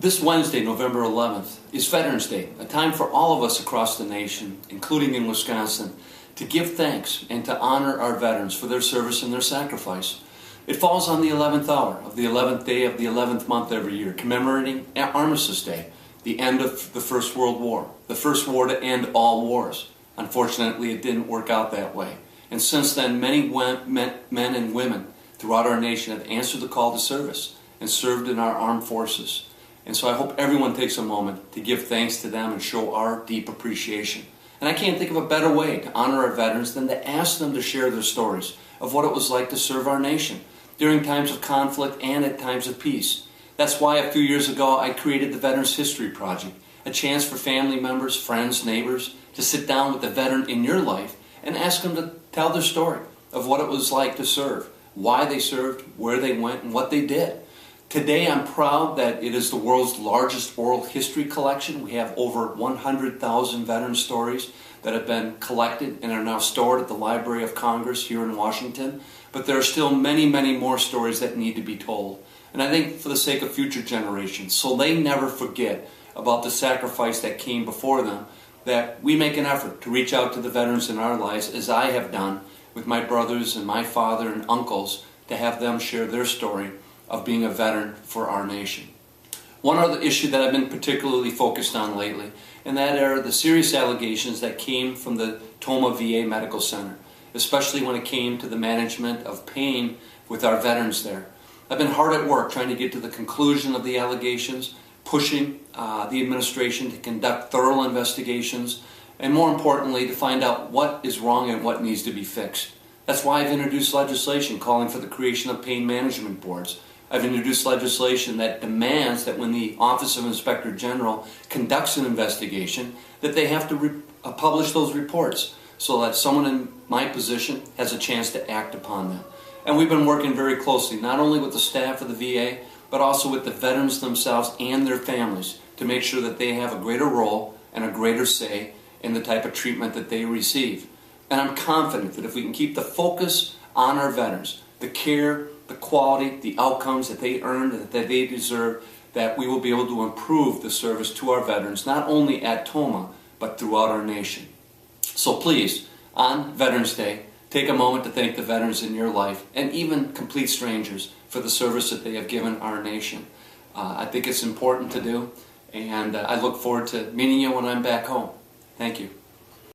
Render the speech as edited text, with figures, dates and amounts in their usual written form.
This Wednesday, November 11th, is Veterans Day, a time for all of us across the nation, including in Wisconsin, to give thanks and to honor our veterans for their service and their sacrifice. It falls on the 11th hour of the 11th day of the 11th month every year, commemorating Armistice Day, the end of the First World War, the first war to end all wars. Unfortunately, it didn't work out that way. And since then, many men and women throughout our nation have answered the call to service and served in our armed forces. And so I hope everyone takes a moment to give thanks to them and show our deep appreciation. And I can't think of a better way to honor our veterans than to ask them to share their stories of what it was like to serve our nation during times of conflict and at times of peace. That's why a few years ago I created the Veterans History Project, a chance for family members, friends, neighbors to sit down with the veteran in your life and ask them to tell their story of what it was like to serve, why they served, where they went, and what they did. Today I'm proud that it is the world's largest oral history collection. We have over 100,000 veteran stories that have been collected and are now stored at the Library of Congress here in Washington. But there are still many, many more stories that need to be told. And I think for the sake of future generations, so they never forget about the sacrifice that came before them, that we make an effort to reach out to the veterans in our lives, as I have done with my brothers and my father and uncles, to have them share their story of being a veteran for our nation. One other issue that I've been particularly focused on lately, and that are the serious allegations that came from the Tomah VA Medical Center, especially when it came to the management of pain with our veterans there. I've been hard at work trying to get to the conclusion of the allegations, pushing the administration to conduct thorough investigations, and more importantly, to find out what is wrong and what needs to be fixed. That's why I've introduced legislation calling for the creation of pain management boards. I've introduced legislation that demands that when the Office of Inspector General conducts an investigation, that they have to publish those reports so that someone in my position has a chance to act upon them. And we've been working very closely, not only with the staff of the VA, but also with the veterans themselves and their families to make sure that they have a greater role and a greater say in the type of treatment that they receive. And I'm confident that if we can keep the focus on our veterans, the care, the quality, the outcomes that they earned and that they deserve, that we will be able to improve the service to our veterans, not only at Tomah, but throughout our nation. So please, on Veterans Day, take a moment to thank the veterans in your life, and even complete strangers, for the service that they have given our nation. I think it's important to do, and I look forward to meeting you when I'm back home. Thank you.